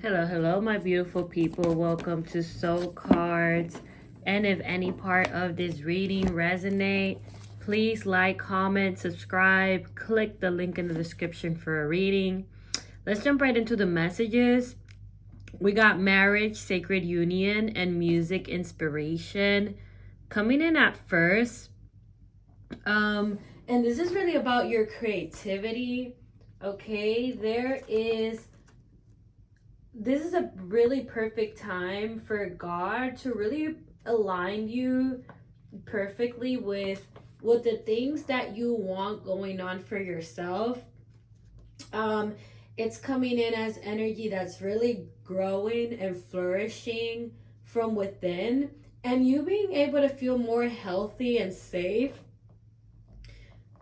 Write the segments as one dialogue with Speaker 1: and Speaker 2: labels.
Speaker 1: Hello, my beautiful people. Welcome to Soul Cards. And if any part of this reading resonate, please like, comment, subscribe, click the link in the description for a reading. Let's jump right into the messages. We got marriage, sacred union, and music inspiration coming in at first. And this is really about your creativity. Okay, this is a really perfect time for God to really align you perfectly with the things that you want going on for yourself. It's coming in as energy that's really growing and flourishing from within, and you being able to feel more healthy and safe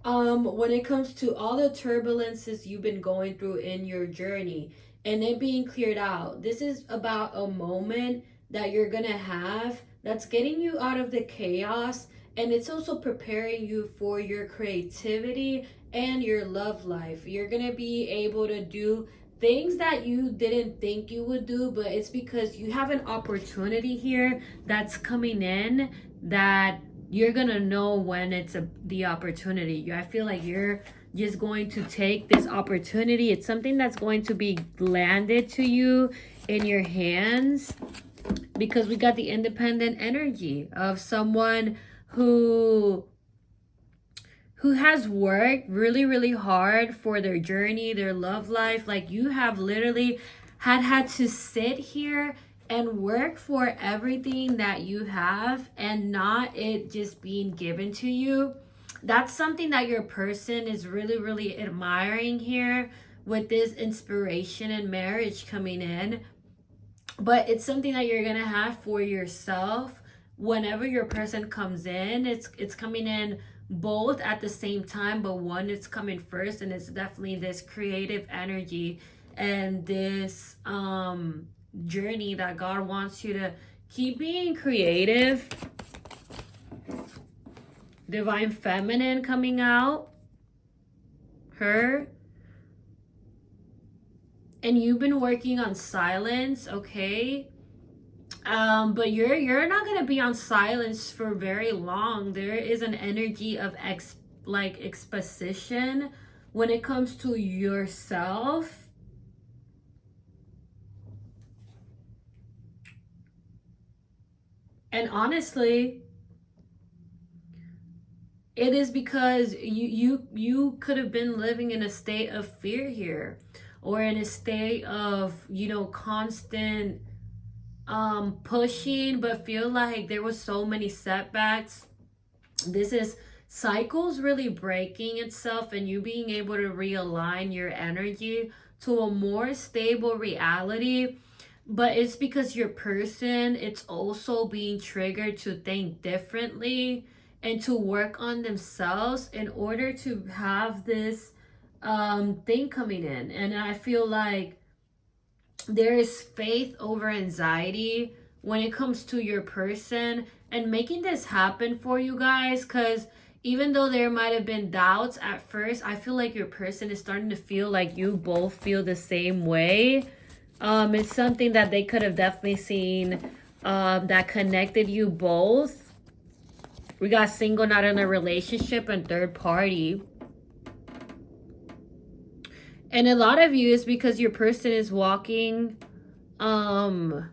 Speaker 1: when it comes to all the turbulences you've been going through in your journey and it being cleared out. This is about a moment that you're gonna have that's getting you out of the chaos, and it's also preparing you for your creativity and your love life. You're gonna be able to do things that you didn't think you would do, but it's because you have an opportunity here that's coming in that you're gonna know when it's the opportunity. I feel like you're just going to take this opportunity. It's something that's going to be landed to you in your hands, because we got the independent energy of someone who has worked really hard for their journey, their love life. Like, you have literally had to sit here and work for everything that you have and not it just being given to you. That's something that your person is really admiring here with this inspiration and marriage coming in. But it's something that you're gonna have for yourself whenever your person comes in. It's coming in both at the same time, but one is coming first, and it's definitely this creative energy and this journey that God wants you to keep being creative. Divine feminine coming out, her. And you've been working on silence, okay? But you're not gonna be on silence for very long. There is an energy of exposition when it comes to yourself. And honestly, it is because you could have been living in a state of fear here, or in a state of, constant pushing, but feel like there was so many setbacks. This is cycles really breaking itself, and you being able to realign your energy to a more stable reality. But it's because your person, it's also being triggered to think differently and to work on themselves in order to have this thing coming in. And I feel like there is faith over anxiety when it comes to your person and making this happen for you guys. Because even though there might have been doubts at first, I feel like your person is starting to feel like you both feel the same way. It's something that they could have definitely seen that connected you both. We got single, not in a relationship, and third party. And a lot of you is because your person is walking firm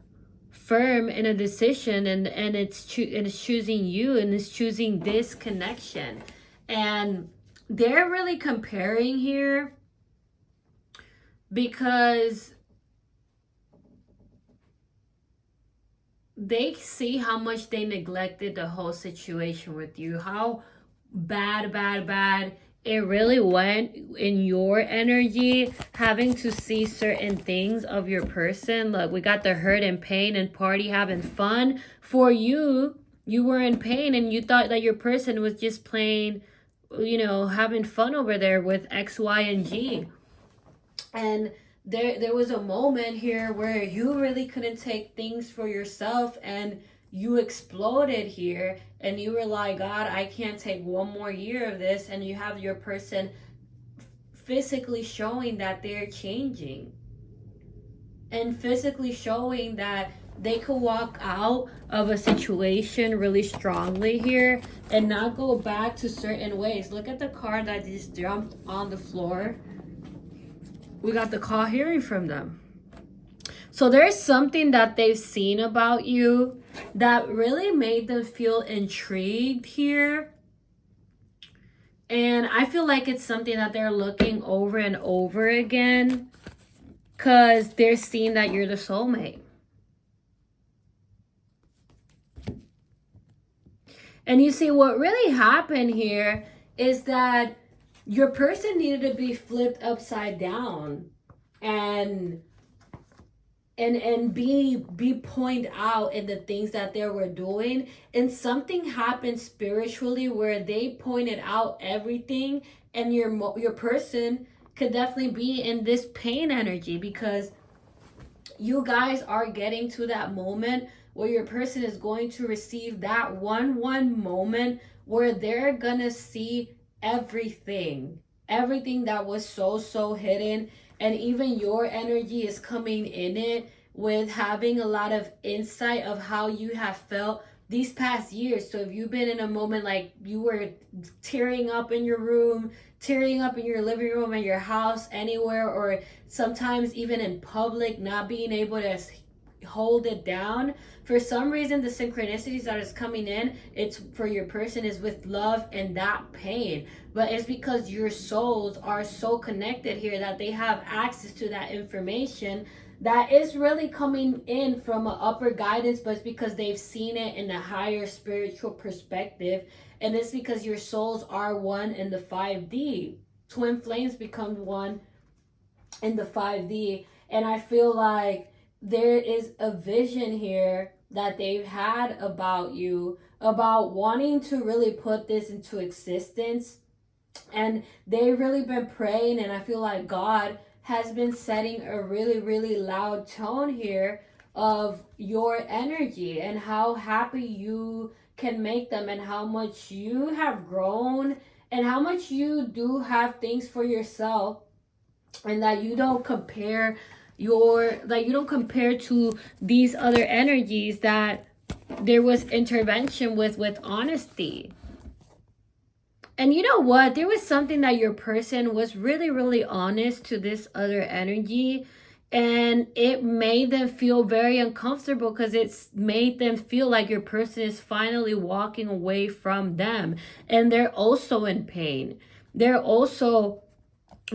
Speaker 1: in a decision, and it's choosing you, and it's choosing this connection. And they're really comparing here because they see how much they neglected the whole situation with you, how bad it really went in your energy, having to see certain things of your person. Like, we got the hurt and pain and party having fun. For you were in pain, and you thought that your person was just playing, having fun over there with X, Y, and G. And there was a moment here where you really couldn't take things for yourself, and you exploded here, and you were like, God, I can't take one more year of this. And you have your person physically showing that they're changing. and physically showing that they could walk out of a situation really strongly here and not go back to certain ways. Look at the card that just jumped on the floor. We got the call hearing from them. So there's something that they've seen about you that really made them feel intrigued here. And I feel like it's something that they're looking over and over again because they're seeing that you're the soulmate. And you see, what really happened here is that your person needed to be flipped upside down and be pointed out in the things that they were doing. And something happened spiritually where they pointed out everything, and your person could definitely be in this pain energy because you guys are getting to that moment where your person is going to receive that one moment where they're gonna see everything that was so hidden. And even your energy is coming in it with having a lot of insight of how you have felt these past years. So if you've been in a moment like you were tearing up in your room, tearing up in your living room, in your house, anywhere, or sometimes even in public, not being able to hold it down, for some reason the synchronicities that is coming in, it's for your person is with love and that pain. But it's because your souls are so connected here that they have access to that information that is really coming in from an upper guidance, but it's because they've seen it in a higher spiritual perspective. And it's because your souls are one in the 5D. Twin flames become one in the 5D. And I feel like there is a vision here that they've had about you, about wanting to really put this into existence. And they've really been praying, and I feel like God has been setting a really loud tone here of your energy and how happy you can make them and how much you have grown and how much you do have things for yourself, and that you don't compare to these other energies, that there was intervention with honesty. And you know what? There was something that your person was really honest to this other energy, and it made them feel very uncomfortable because it's made them feel like your person is finally walking away from them. And they're also in pain. They're also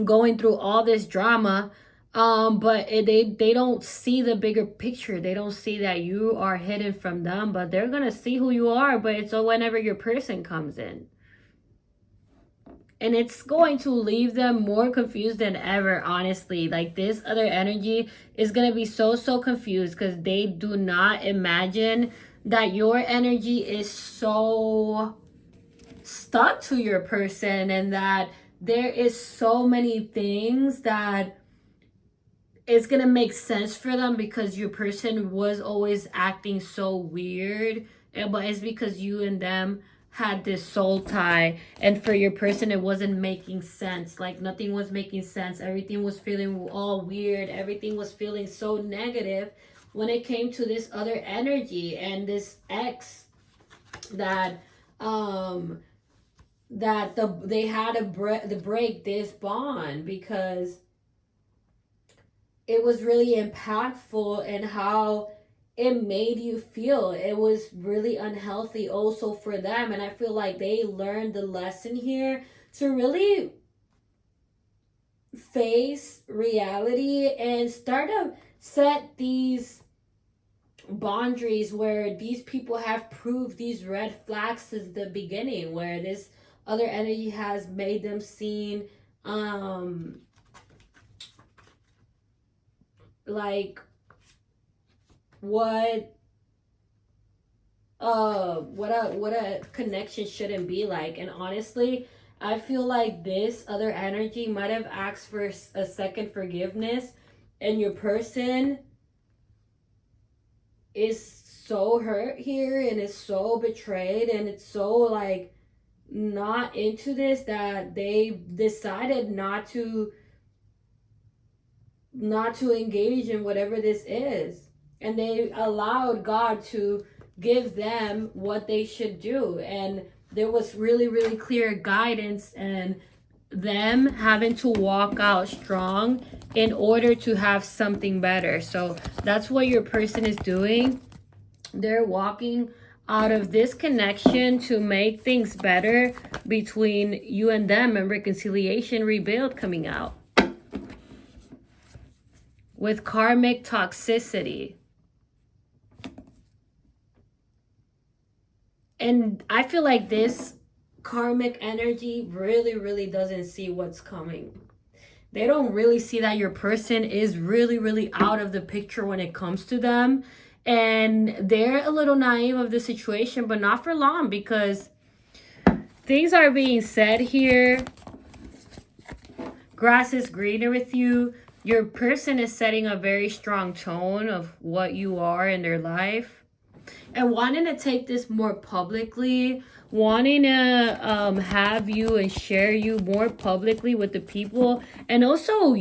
Speaker 1: going through all this drama, but they don't see the bigger picture. They don't see that you are hidden from them, but they're gonna see who you are. But it's whenever your person comes in, and it's going to leave them more confused than ever, honestly. Like, this other energy is going to be so confused because they do not imagine that your energy is so stuck to your person, and that there is so many things that it's going to make sense for them because your person was always acting so weird. But it's because you and them had this soul tie, and for your person it wasn't making sense. Like, nothing was making sense. Everything was feeling all weird. Everything was feeling so negative when it came to this other energy and this ex that they had to break this bond because it was really impactful and how it made you feel. It was really unhealthy also for them. And I feel like they learned the lesson here to really face reality and start to set these boundaries where these people have proved these red flags since the beginning, where this other energy has made them seem like what a connection shouldn't be like. And honestly, I feel like this other energy might have asked for a second forgiveness, and your person is so hurt here and is so betrayed and it's so like not into this that they decided not to not to engage in whatever this is. And they allowed God to give them what they should do. And there was really, really clear guidance and them having to walk out strong in order to have something better. So that's what your person is doing. They're walking out of this connection to make things better between you and them, and reconciliation, rebuild coming out. With karmic toxicity. And I feel like this karmic energy really, really doesn't see what's coming. They don't really see that your person is really, really out of the picture when it comes to them. And they're a little naive of the situation, but not for long, because things are being said here. Grass is greener with you. Your person is setting a very strong tone of what you are in their life. And wanting to take this more publicly, wanting to have you and share you more publicly with the people, and also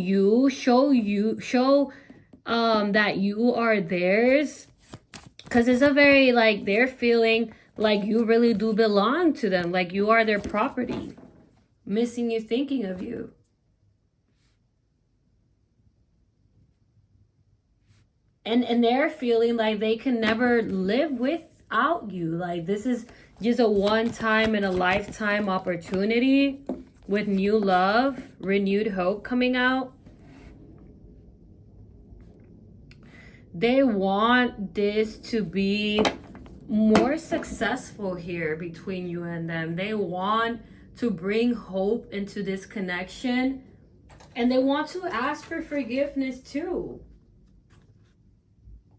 Speaker 1: show that you are theirs, because it's a very, like, they're feeling like you really do belong to them, like you are their property, missing you, thinking of you. And they're feeling like they can never live without you. Like this is just a one-time in a lifetime opportunity with new love, renewed hope coming out. They want this to be more successful here between you and them. They want to bring hope into this connection. And they want to ask for forgiveness too.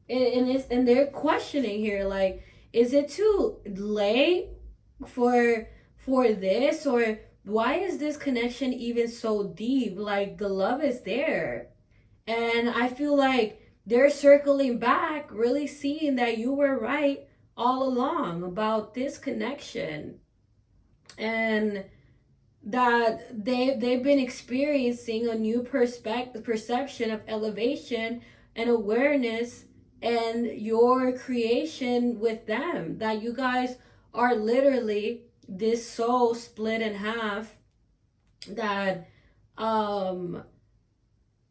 Speaker 1: And they're questioning here, like, is it too late for this? Or why is this connection even so deep? Like, the love is there. And I feel like they're circling back, really seeing that you were right all along about this connection. And that they've been experiencing a new perception of elevation and awareness and your creation with them, that you guys are literally this soul split in half, that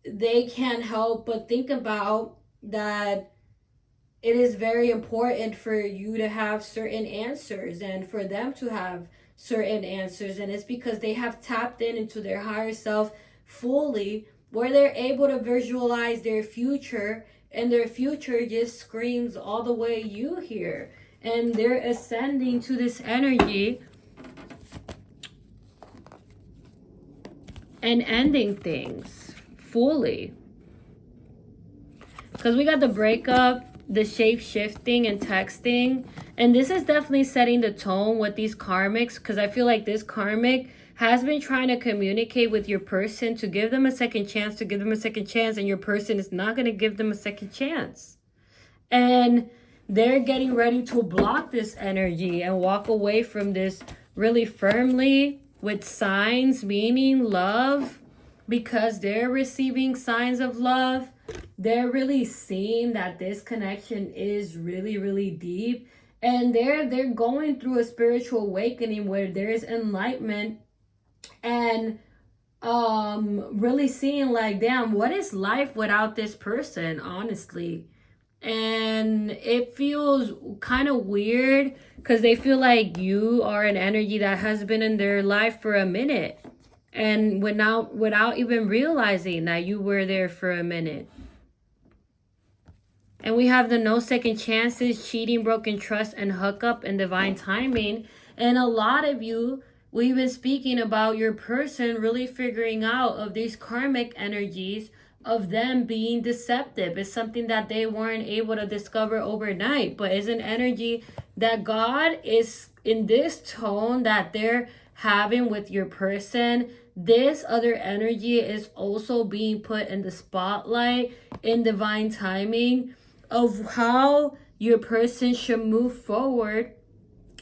Speaker 1: they can't help but think about that it is very important for you to have certain answers and for them to have certain answers. And it's because they have tapped into their higher self fully, where they're able to visualize their future, and their future just screams all the way you here. And they're ascending to this energy and ending things fully. Because we got the breakup, the shape shifting and texting. And this is definitely setting the tone with these karmics, because I feel like this karmic has been trying to communicate with your person to give them a second chance, and your person is not going to give them a second chance. And they're getting ready to block this energy and walk away from this really firmly with signs, meaning love, because they're receiving signs of love. They're really seeing that this connection is really, really deep. And they're going through a spiritual awakening where there is enlightenment, and really seeing like, damn, what is life without this person, honestly. And it feels kind of weird because they feel like you are an energy that has been in their life for a minute, and without even realizing that you were there for a minute. And we have the no second chances, cheating, broken trust, and hookup, and divine timing. And a lot of you, we've been speaking about your person really figuring out of these karmic energies of them being deceptive. It's something that they weren't able to discover overnight, but it's an energy that God is in this tone that they're having with your person. This other energy is also being put in the spotlight in divine timing of how your person should move forward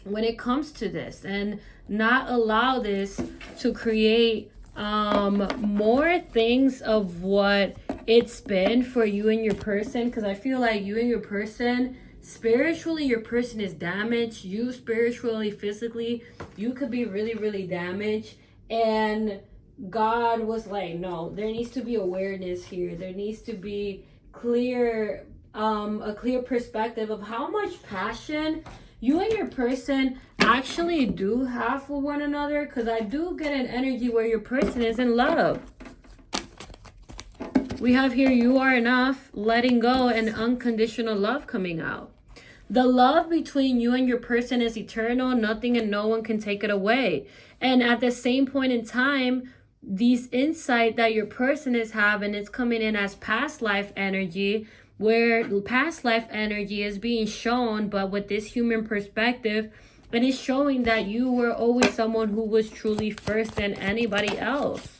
Speaker 1: when it comes to this, and not allow this to create more things of what it's been for you and your person, because I feel like you and your person, spiritually, your person is damaged. You spiritually, physically, you could be really, really damaged. And God was like, no, there needs to be awareness here. There needs to be clear, a clear perspective of how much passion you and your person actually do have for one another. Because I do get an energy where your person is in love. We have here, you are enough, letting go, and unconditional love coming out. The love between you and your person is eternal. Nothing and no one can take it away. And at the same point in time, these insight that your person is having is coming in as past life energy, where past life energy is being shown, but with this human perspective, and it's showing that you were always someone who was truly first than anybody else.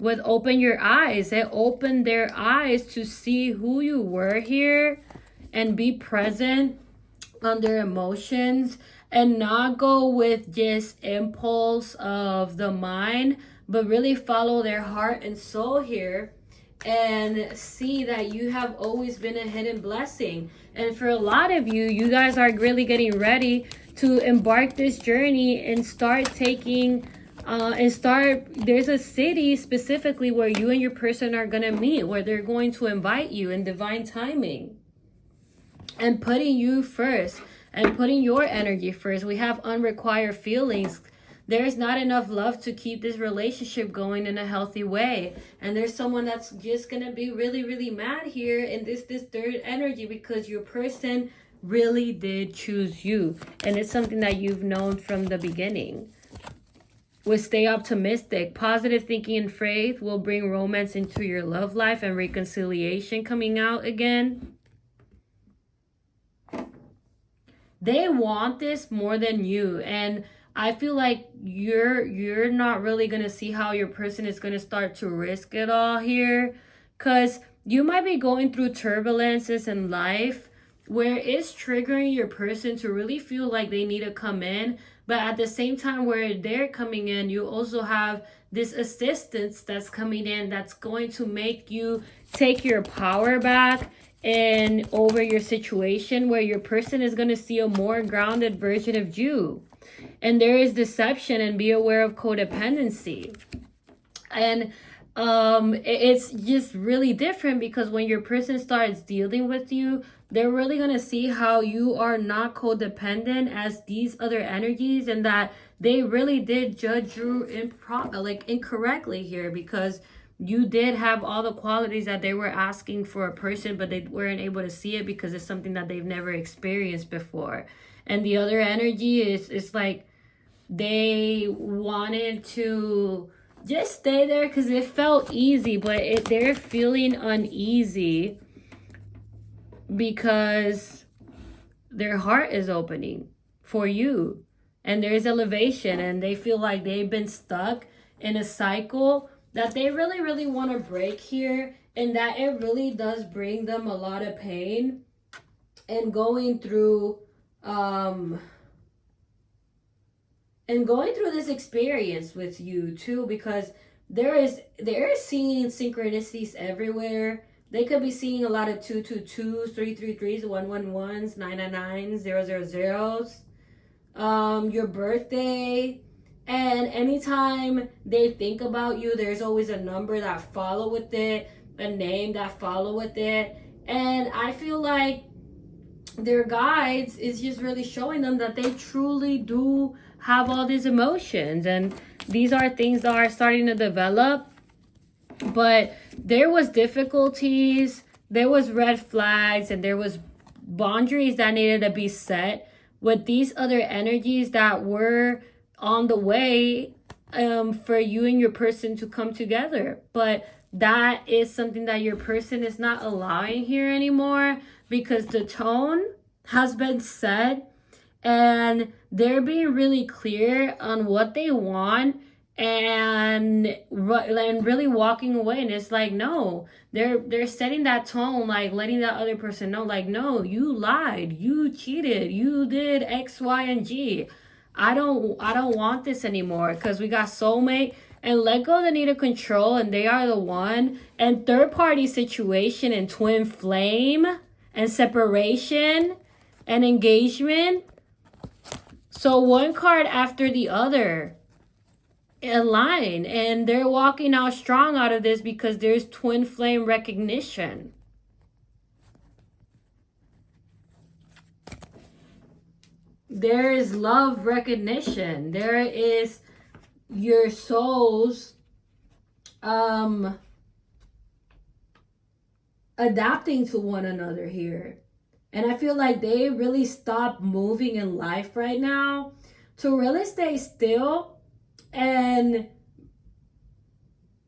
Speaker 1: With open your eyes, it opened their eyes to see who you were here and be present on their emotions and not go with just impulse of the mind, but really follow their heart and soul here and see that you have always been a hidden blessing. And for a lot of you, you guys are really getting ready to embark this journey and start taking there's a city specifically where you and your person are going to meet, where they're going to invite you in divine timing and putting you first and putting your energy first. We have unrequired feelings. There's not enough love to keep this relationship going in a healthy way. And there's someone that's just going to be really, really mad here in this third energy, because your person really did choose you. And it's something that you've known from the beginning. Would stay optimistic. Positive thinking and faith will bring romance into your love life and reconciliation coming out again. They want this more than you. And I feel like you're not really going to see how your person is going to start to risk it all here. Because you might be going through turbulences in life where it's triggering your person to really feel like they need to come in. But at the same time where they're coming in, you also have this assistance that's coming in that's going to make you take your power back and over your situation, where your person is going to see a more grounded version of you. And there is deception, and be aware of codependency. And it's just really different, because when your person starts dealing with you, they're really going to see how you are not codependent as these other energies, and that they really did judge you incorrectly here, because you did have all the qualities that they were asking for a person, but they weren't able to see it because it's something that they've never experienced before. And the other energy is like they wanted to just stay there because it felt easy, but they're feeling uneasy because their heart is opening for you, and there's elevation, and they feel like they've been stuck in a cycle that they really, really want to break here, and that it really does bring them a lot of pain. And going through this experience with you too, because they're seeing synchronicities everywhere. They could be seeing a lot of 222s, 333s, 111s, 999s, 000s. Your birthday. And anytime they think about you, there's always a number that follow with it, a name that follow with it. And I feel like their guides is just really showing them that they truly do have all these emotions. And these are things that are starting to develop. But there was difficulties, there was red flags, and there was boundaries that needed to be set with these other energies that were on the way for you and your person to come together. But that is something that your person is not allowing here anymore, because the tone has been set and they're being really clear on what they want and really walking away. And it's like, no, they're setting that tone, like letting that other person know, like, no, you lied, you cheated, you did X, Y, and G. I don't want this anymore, because we got soulmate, and let go of the need of control, and they are the one. And third party situation and twin flame and separation and engagement. So one card after the other align, and they're walking out strong out of this because there's twin flame recognition. There is love recognition. There is your souls adapting to one another here. And I feel like they really stopped moving in life right now to really stay still and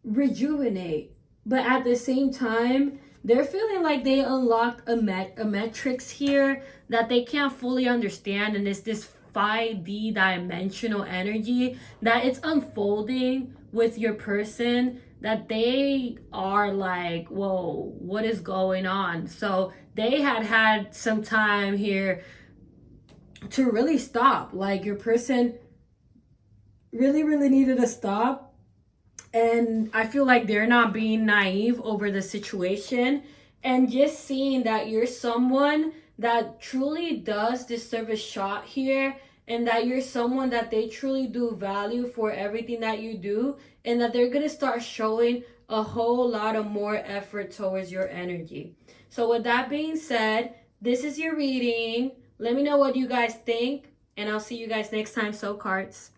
Speaker 1: rejuvenate. But at the same time, they're feeling like they unlocked a matrix here that they can't fully understand. And it's this 5D dimensional energy that it's unfolding with your person, that they are like, whoa, what is going on? So they had some time here to really stop. Like your person really needed to stop. And I feel like they're not being naive over the situation, and just seeing that you're someone that truly does deserve a shot here, and that you're someone that they truly do value for everything that you do, and that they're going to start showing a whole lot of more effort towards your energy. So with that being said, this is your reading. Let me know what you guys think, and I'll see you guys next time. So cards.